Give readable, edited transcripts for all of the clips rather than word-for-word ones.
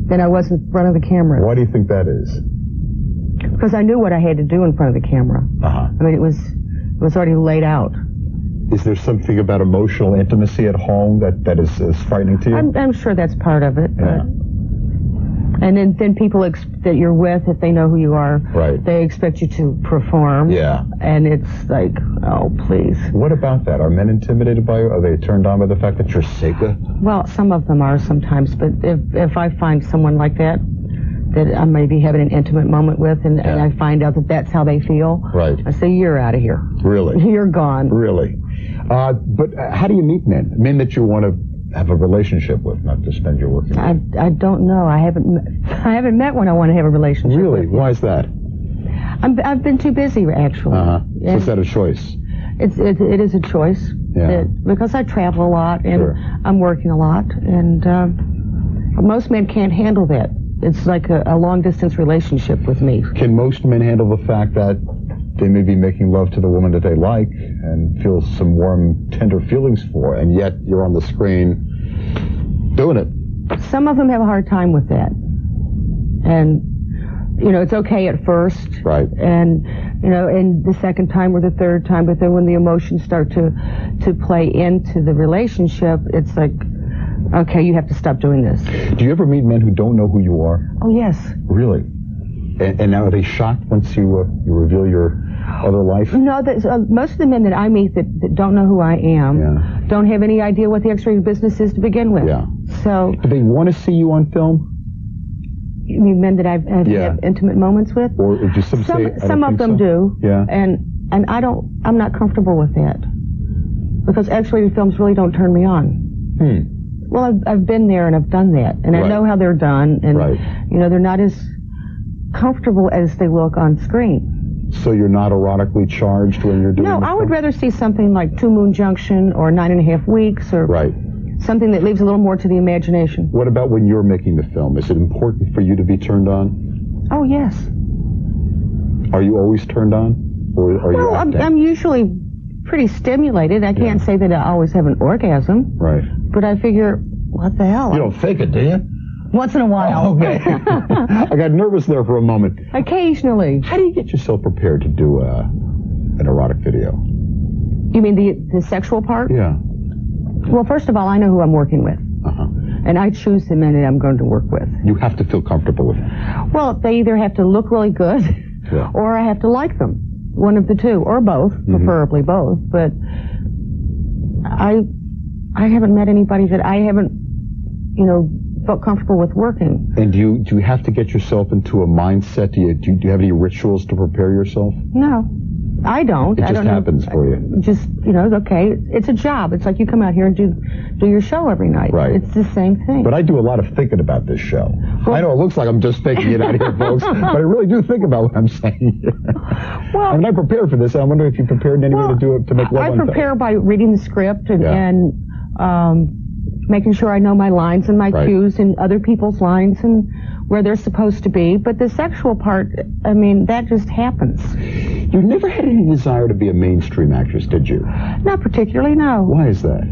than I was in front of the camera. Why do you think that is? Because I knew what I had to do in front of the camera. Uh-huh. I mean, it was already laid out. Is there something about emotional intimacy at home that is frightening to you? I'm sure that's part of it. Yeah. And then people that you're with, if they know who you are, right, they expect you to perform. Yeah. And it's like, oh, please. What about that? Are men intimidated by you? Are they turned on by the fact that you're Seka? Well, some of them are sometimes, but if I find someone like that I may be having an intimate moment with, and I find out that that's how they feel, right, I say, you're out of here. Really? You're gone. Really? But how do you meet men? Men that you want to have a relationship with, not to spend your working life? I don't know. I haven't met one I want to have a relationship with. Really? Why is that? I've been too busy, actually. So is that a choice? It is a choice. Yeah. Because I travel a lot and sure, I'm working a lot, and most men can't handle that. It's like a long-distance relationship with me. Can most men handle the fact that they may be making love to the woman that they like and feel some warm, tender feelings for, and yet you're on the screen doing it? Some of them have a hard time with that. And, it's okay at first. Right. And, and the second time or the third time, but then when the emotions start to play into the relationship, it's like, okay, you have to stop doing this. Do you ever meet men who don't know who you are? Oh, yes. Really? And now are they shocked once you reveal your other life? No, most of the men that I meet that don't know who I am don't have any idea what the X-rated business is to begin with. Yeah. So. Do they want to see you on film? You mean men that I've had intimate moments with? Or just some of them do. Yeah. And I'm not comfortable with that. Because X-rated films really don't turn me on. Well, I've been there and I've done that, and I know how they're done, and they're not as comfortable as they look on screen. So you're not erotically charged when you're doing? No, I would rather see something like 2 Moon Junction or 9.5 Weeks or something that leaves a little more to the imagination. What about when you're making the film? Is it important for you to be turned on? Oh, yes. Are you always turned on, or are you acting? I'm usually pretty stimulated. I can't say that I always have an orgasm. Right. But I figure, what the hell? You don't fake it, do you? Once in a while. Oh, okay. I got nervous there for a moment. Occasionally. How do you get yourself prepared to do an erotic video? You mean the sexual part? Yeah. Well, first of all, I know who I'm working with. And I choose the men that I'm going to work with. You have to feel comfortable with them. Well, they either have to look really good or I have to like them. One of the two, or both, preferably both. But I haven't met anybody that I haven't, felt comfortable with working. And do you have to get yourself into a mindset? Do you have any rituals to prepare yourself? No, I don't. It just happens for you. Just, okay, it's a job. It's like you come out here and do your show every night. Right. It's the same thing. But I do a lot of thinking about this show. Well, I know it looks like I'm just faking it out here, folks, but I really do think about what I'm saying. Well, I'm not prepared for this. I'm wondering if you prepared in any way to do it, to make love on film. I prepare by reading the script and making sure I know my lines and my cues and other people's lines and where they're supposed to be. But the sexual part, I mean, that just happens. You never had any desire to be a mainstream actress, did you? Not particularly, no. Why is that?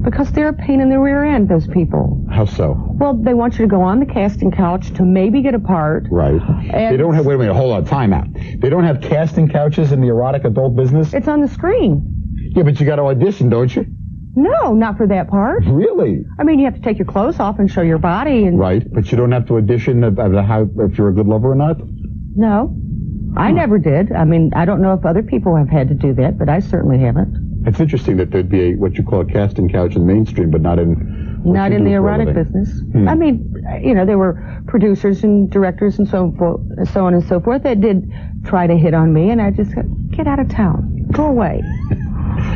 Because they're a pain in the rear end, those people. How so? Well, they want you to go on the casting couch to maybe get a part. Right. And they don't have, wait a minute, hold on, time out. They don't have casting couches in the erotic adult business? It's on the screen. Yeah, but you got to audition, don't you? No, not for that part. Really? I mean, you have to take your clothes off and show your body. And right, but you don't have to audition if you're a good lover or not? No, I never did. I mean, I don't know if other people have had to do that, but I certainly haven't. It's interesting that there'd be what you call a casting couch in mainstream, but not in... Not in the erotic business. I mean, there were producers and directors and so on and so forth that did try to hit on me, and I just said, get out of town. Go away.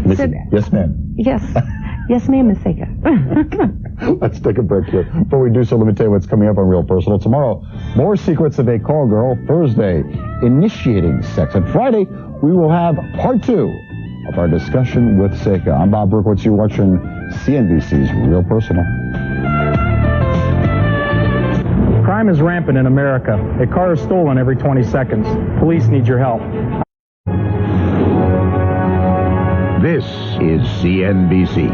Yes, ma'am. Yes. Yes, ma'am, Miss Seka. Let's take a break here. Before we do so, let me tell you what's coming up on Real Personal. Tomorrow, more secrets of a call girl. Thursday, initiating sex. And Friday, we will have part 2 of our discussion with Seka. I'm Bob Berkowitz. You're watching CNBC's Real Personal. Crime is rampant in America. A car is stolen every 20 seconds. Police need your help. This is CNBC.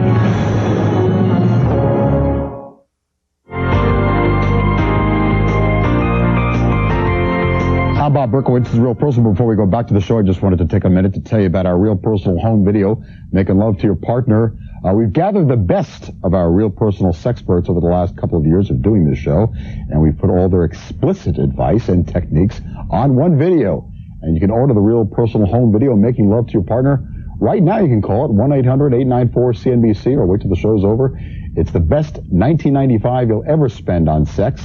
I'm Bob Berkowitz. This is Real Personal. Before we go back to the show, I just wanted to take a minute to tell you about our Real Personal home video, Making Love to Your Partner. We've gathered the best of our Real Personal sexperts over the last couple of years of doing this show, and we've put all their explicit advice and techniques on one video. And you can order the Real Personal home video, Making Love to Your Partner. Right now, you can call it 1-800-894-CNBC or wait till the show's over. It's the best $19.95 you'll ever spend on sex.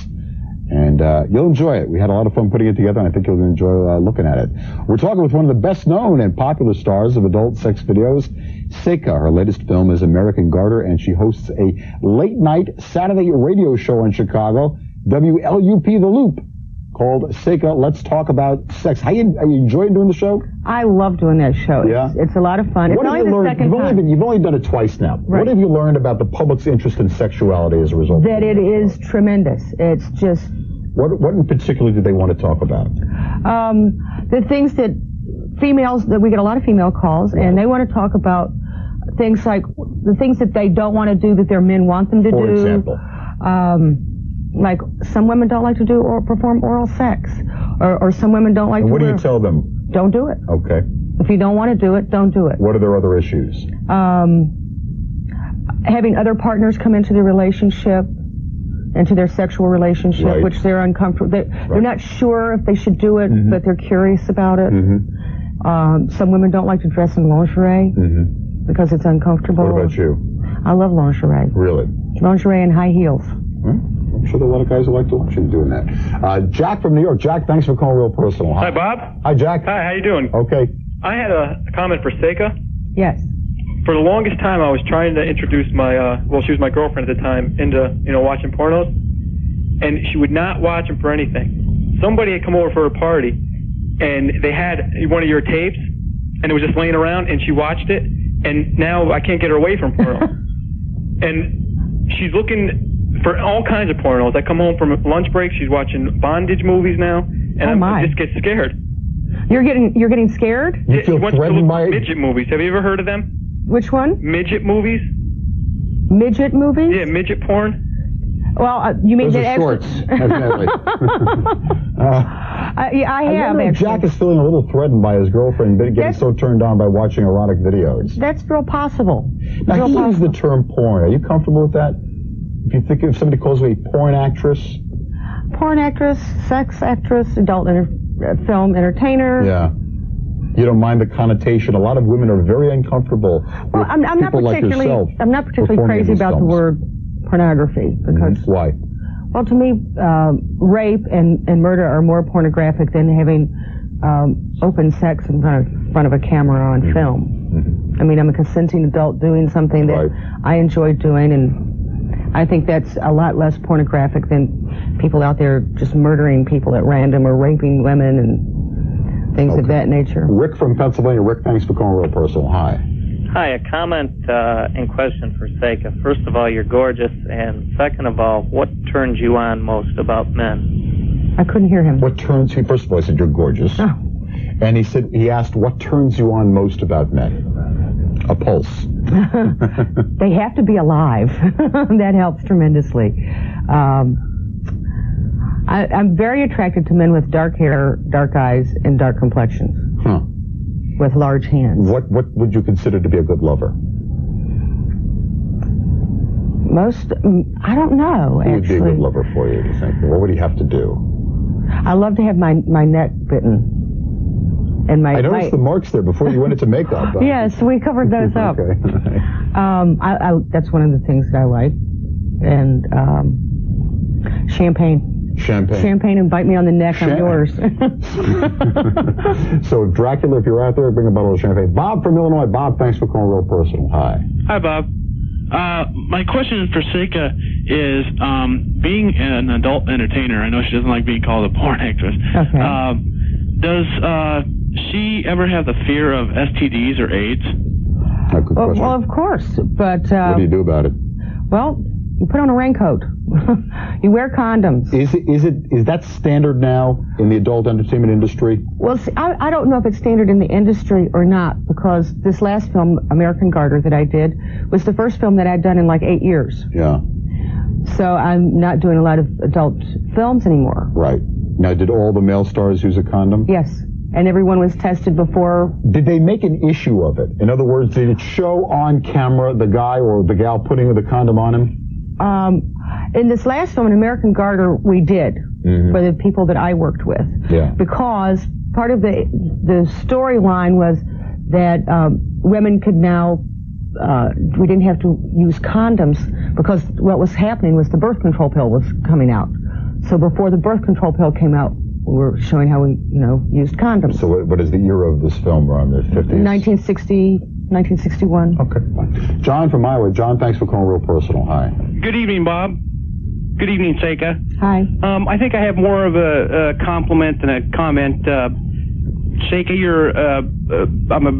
And you'll enjoy it. We had a lot of fun putting it together, and I think you'll enjoy looking at it. We're talking with one of the best-known and popular stars of adult sex videos, Seka. Her latest film is American Garter, and she hosts a late-night Saturday radio show in Chicago, WLUP The Loop, called Seka Let's Talk About Sex. Are you enjoying doing the show? I love doing that show. Yeah? It's a lot of fun. What it's have only you the learned? second time. You've only done it twice now. Right. What have you learned about the public's interest in sexuality as a result? That it is tremendous. It's just... What in particular do they want to talk about? The things that females, that we get a lot of female calls, and they want to talk about things like the things that they don't want to do that their men want them to do. For example? Like some women don't like to do or perform oral sex, or some women don't like And to. what do you tell them? Don't do it. Okay. If you don't want to do it, don't do it. What are their other issues? Having other partners come into the relationship, into their sexual relationship, Right. which they're uncomfortable. They're not sure if they should do it, but they're curious about it. Some women don't like to dress in lingerie because it's uncomfortable. What about you? I love lingerie. Really? Lingerie and high heels. I'm sure there are a lot of guys who like to watch you doing that. Jack from New York. Jack, thanks for calling Real Personal. Hi, Bob. Hi, Jack. Hi, how you doing? Okay. I had a comment for Seka. Yes. For the longest time, I was trying to introduce my, she was my girlfriend at the time, into, watching pornos. And she would not watch them for anything. Somebody had come over for a party, and they had one of your tapes, and it was just laying around, and she watched it, and now I can't get her away from porno. And she's looking for all kinds of pornos. I come home from lunch break, she's watching bondage movies now, and I just get scared. You're getting scared? You feel threatened by midget movies. Have you ever heard of them? Which one? Midget movies? Midget movies? Yeah, midget porn. Well, you mean those that are shorts, evidently. I have, actually. Jack is feeling a little threatened by his girlfriend getting so turned on by watching erotic videos. That's real possible. Now, he used the term porn. Are you comfortable with that? If somebody calls you a porn actress? Porn actress, sex actress, adult film entertainer. Yeah. You don't mind the connotation. A lot of women are very uncomfortable with I'm not people like yourself. I'm not particularly performing crazy these about the films. word pornography because Why? well, to me, rape and murder are more pornographic than having open sex in front of a camera on film. I mean, I'm a consenting adult doing something that I enjoy doing, and I think that's a lot less pornographic than people out there just murdering people at random or raping women and things of that nature. Rick from Pennsylvania. Rick, thanks for calling Real Personal. Hi. Hi, a comment and question for Seka. First of all, you're gorgeous, and second of all, what turns you on most about men? I couldn't hear him. What turns you? First of all, he said you're gorgeous, and he asked what turns you on most about men. A pulse. They have to be alive. That helps tremendously. I'm very attracted to men with dark hair, dark eyes, and dark complexions. With large hands. What would you consider to be a good lover? I don't know, Who actually. would be a good lover for you, do you think? What would he have to do? I love to have my neck bitten. And I noticed the marks there before you went into makeup. Yes, we covered those up. Okay. That's one of the things that I like. And champagne. Champagne and bite me on the neck. I'm yours. So, Dracula, if you're out there, bring a bottle of champagne. Bob from Illinois. Bob, thanks for calling Real Personal. Hi. Hi, Bob. My question for Seka is, being an adult entertainer, I know she doesn't like being called a porn actress. Okay. Does she ever have the fear of STDs or AIDS? Good question. Well, of course, but... what do you do about it? Well, you put on a raincoat. You wear condoms. Is that standard now in the adult entertainment industry? Well, see, I don't know if it's standard in the industry or not, because this last film, American Garter, that I did, was the first film that I'd done in like 8 years. Yeah. So I'm not doing a lot of adult films anymore. Right. Now, did all the male stars use a condom? Yes. And everyone was tested before. Did they make an issue of it? In other words, did it show on camera the guy or the gal putting the condom on him? In this last film, in American Garter, we did, for the people that I worked with. Yeah. Because part of the storyline was that women could now, we didn't have to use condoms, because what was happening was the birth control pill was coming out. So before the birth control pill came out, we were showing how we, used condoms. So what is the year of this film? Around the 50s? 1961. Okay, fine. John from Iowa. John, thanks for calling Real Personal. Hi. Good evening, Bob. Good evening, Seka. Hi. I think I have more of a compliment than a comment. Seka, I'm a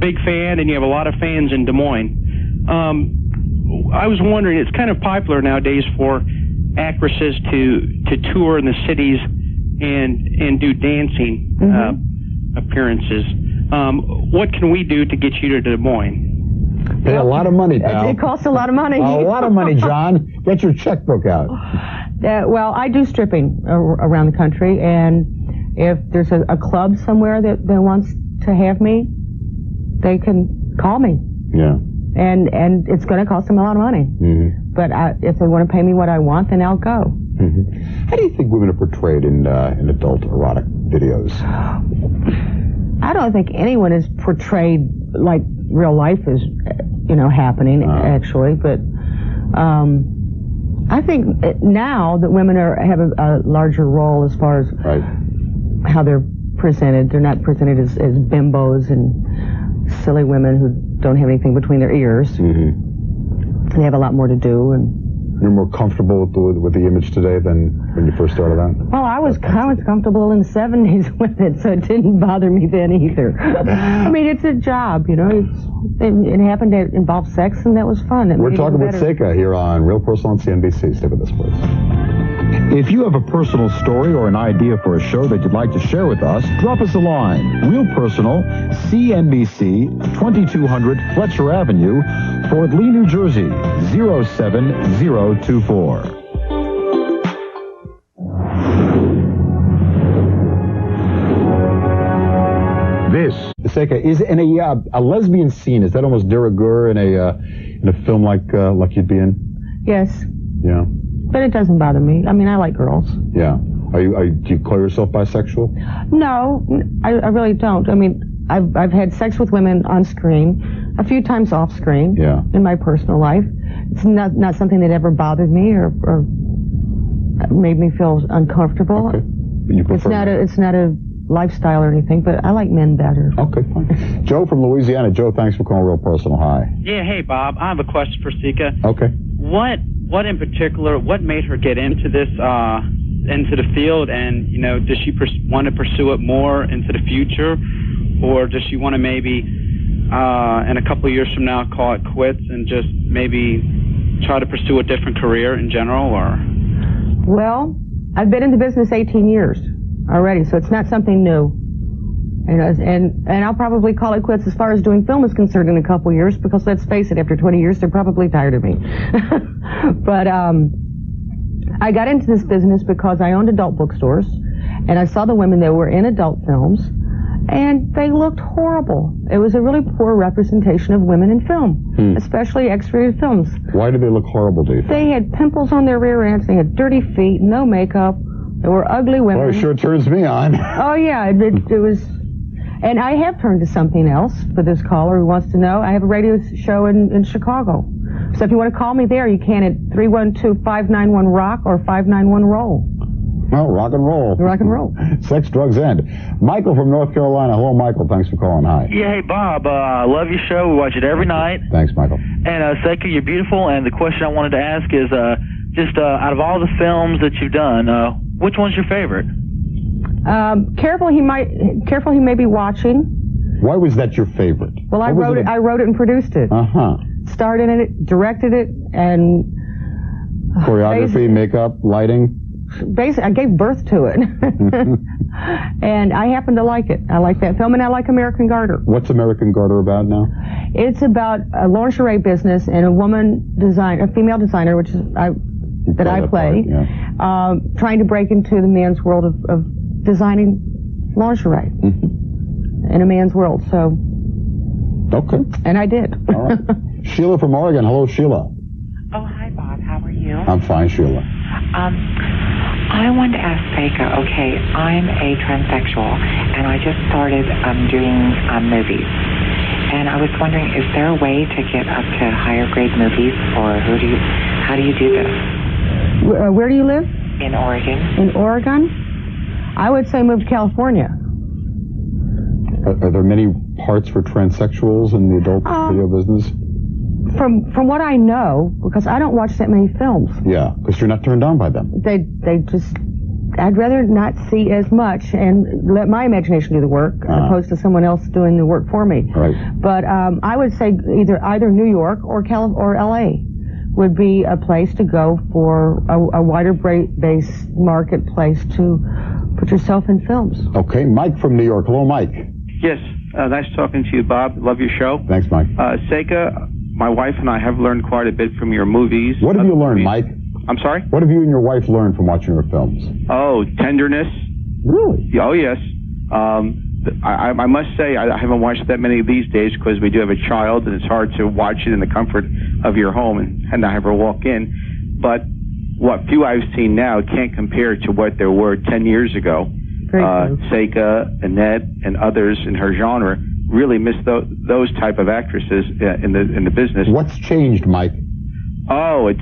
big fan, and you have a lot of fans in Des Moines. I was wondering, it's kind of popular nowadays for actresses to tour in the cities and do dancing appearances. What can we do to get you to Des Moines? Pay a lot of money, pal. It costs a lot of money. A lot of money, John. Get your checkbook out. Well, I do stripping around the country, and if there's a club somewhere that wants to have me, they can call me. Yeah. And it's going to cost them a lot of money. But if they want to pay me what I want, then I'll go. How do you think women are portrayed in adult erotic videos? I don't think anyone is portrayed like real life is, happening, actually. But I think now that women have a larger role as far as how they're presented. They're not presented as bimbos and silly women who don't have anything between their ears. They have a lot more to do. And you're more comfortable with the image today than when you first started out? Well, I was comfortable in the 70s with it, so it didn't bother me then either. I mean, it's a job, it happened to involve sex, and that was fun. We're talking with Seka here on Real Personal on CNBC. Stay with us, please. If you have a personal story or an idea for a show that you'd like to share with us, drop us a line. Real Personal, CNBC, 2200 Fletcher Avenue, Fort Lee, New Jersey, 07024. This, Seka, is in a lesbian scene. Is that almost de rigueur in a film like you'd be in? Yes. Yeah. But it doesn't bother me. I mean, I like girls. Yeah. Do you call yourself bisexual? No, I really don't. I mean, I've had sex with women on screen, a few times off screen. Yeah. In my personal life, it's not something that ever bothered me or made me feel uncomfortable. Okay. You prefer it's not a lifestyle or anything, but I like men better. Okay, fine. Joe from Louisiana. Joe, thanks for calling Real Personal. Hi. Yeah, hey, Bob. I have a question for Seka. Okay. What in particular, what made her get into this, into the field, and, does she want to pursue it more into the future, or does she want to maybe, in a couple of years from now, call it quits and just maybe try to pursue a different career in general, or? Well, I've been in the business 18 years already, so it's not something new. And I'll probably call it quits as far as doing film is concerned in a couple of years, because let's face it, after 20 years, they're probably tired of me. But I got into this business because I owned adult bookstores, and I saw the women that were in adult films, and they looked horrible. It was a really poor representation of women in film, especially X-rated films. Why do they look horrible, do you think? They had pimples on their rear ends, they had dirty feet, no makeup, they were ugly women. Well, it sure turns me on. Oh, yeah, it was... And I have turned to something else for this caller who wants to know. I have a radio show in Chicago. So if you want to call me there, you can at 312-591-ROCK or 591-ROLL. Well, rock and roll. Rock and roll. Sex, drugs, end. Michael from North Carolina. Hello, Michael. Thanks for calling. Hi. Yeah, hey, Bob. I love your show. We watch it every night. Thanks, Michael. And, Seka, you're beautiful. And the question I wanted to ask is, just out of all the films that you've done, which one's your favorite? Careful, he may be watching. Why was that your favorite? Well, I wrote it and produced it. Starred in it, directed it, and choreography, makeup, lighting. Basically, I gave birth to it. And I happen to like it. I like that film, and I like American Garter. What's American Garter about now? It's about a lingerie business and a female designer, which is that I play, trying to break into the man's world of designing lingerie in a man's world. So, okay. And I did. All right. Sheila from Oregon. Hello, Sheila. Oh, hi, Bob. How are you? I'm fine, Sheila. I wanted to ask Seka, okay, I'm a transsexual, and I just started doing movies. And I was wondering, is there a way to get up to higher grade movies, or how do you do this? Where do you live? In Oregon. In Oregon? I would say move to California. Are there many parts for transsexuals in the adult video business? From what I know, because I don't watch that many films. Yeah, because you're not turned on by them. I'd rather not see as much and let my imagination do the work, opposed to someone else doing the work for me. Right. But I would say either New York or L.A. would be a place to go for a wider based marketplace to put yourself in films. Okay, Mike from New York. Hello, Mike. Yes, nice talking to you, Bob. Love your show. Thanks, Mike. Seka, my wife and I have learned quite a bit from your movies. What have you learned, Mike? I'm sorry? What have you and your wife learned from watching your films? Oh, tenderness. Really? Oh, yes. I must say, I haven't watched that many these days because we do have a child, and it's hard to watch it in the comfort of your home and not have her walk in. But what few I've seen now can't compare to what there were 10 years ago. Seka, Annette, and others in her genre really miss those type of actresses in the business. What's changed, Mike? Oh, it's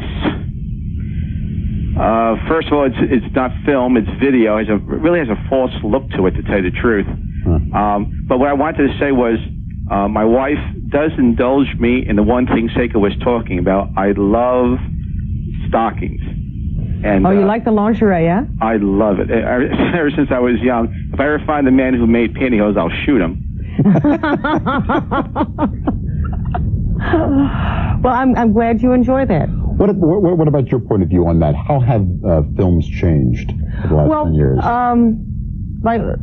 first of all, it's not film, it's video. It really has a false look to it, to tell you the truth. But what I wanted to say was, my wife does indulge me in the one thing Seka was talking about. I love stockings. And, you like the lingerie, yeah? I love it. Ever since I was young, if I ever find the man who made pantyhose, I'll shoot him. Well, I'm glad you enjoy that. What about your point of view on that? How have films changed for the last 10 years?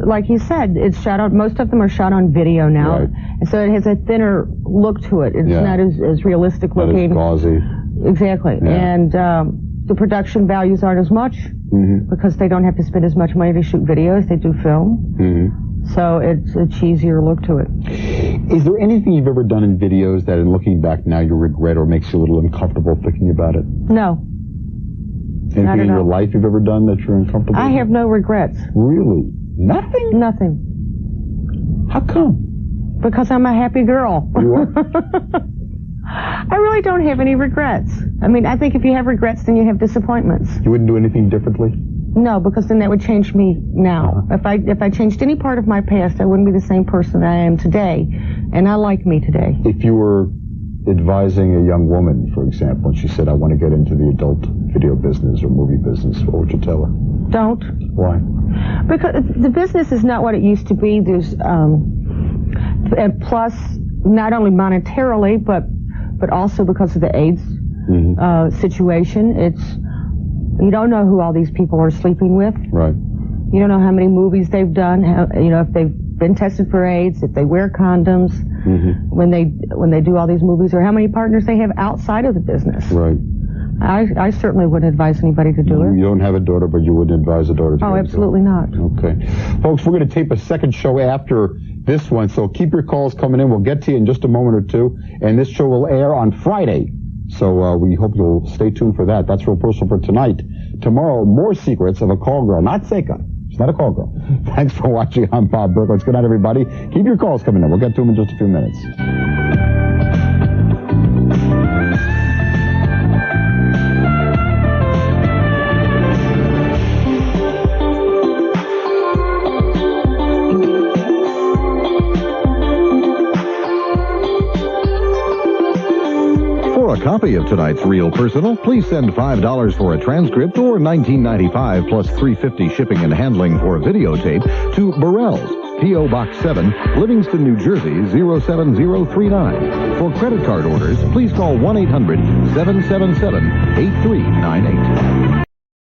Like you said, it's shot on. Most of them are shot on video now, right. And so it has a thinner look to it. It's not as realistic looking. Not as gauzy. Exactly, and the production values aren't as much because they don't have to spend as much money to shoot videos. They do film. So it's a cheesier look to it. Is there anything you've ever done in videos that, in looking back now, you regret or makes you a little uncomfortable thinking about it? No. Anything in your life you've ever done that you're uncomfortable with? I have no regrets. Really? Nothing? Nothing. How come? Because I'm a happy girl. You are? I really don't have any regrets. I mean, I think if you have regrets, then you have disappointments. You wouldn't do anything differently? No, because then that would change me now. If I changed any part of my past, I wouldn't be the same person I am today. And I like me today. If you were advising a young woman, for example, and she said, I want to get into the adult video business or movie business, what would you tell her? Don't. Why? Because the business is not what it used to be. There's, and plus, not only monetarily, but also because of the AIDS situation. You don't know who all these people are sleeping with. Right. You don't know how many movies they've done, if they've been tested for AIDS, if they wear condoms when they do all these movies, or how many partners they have outside of the business. Right. I certainly wouldn't advise anybody to do it. You don't have a daughter, but you wouldn't advise a daughter to do it? Oh, absolutely not. Okay. Folks, we're going to tape a second show after this one, so keep your calls coming in. We'll get to you in just a moment or two, and this show will air on Friday. So we hope you'll stay tuned for that. That's Real Personal for tonight. Tomorrow, more secrets of a call girl. Not Seka. She's not a call girl. Thanks for watching. I'm Bob Berkowitz. Good night, everybody. Keep your calls coming in. We'll get to them in just a few minutes. For a copy of tonight's Real Personal, please send $5 for a transcript or $19.95 plus $3.50 shipping and handling for a videotape to Burrell's, P.O. Box 7, Livingston, New Jersey, 07039. For credit card orders, please call 1-800-777-8398.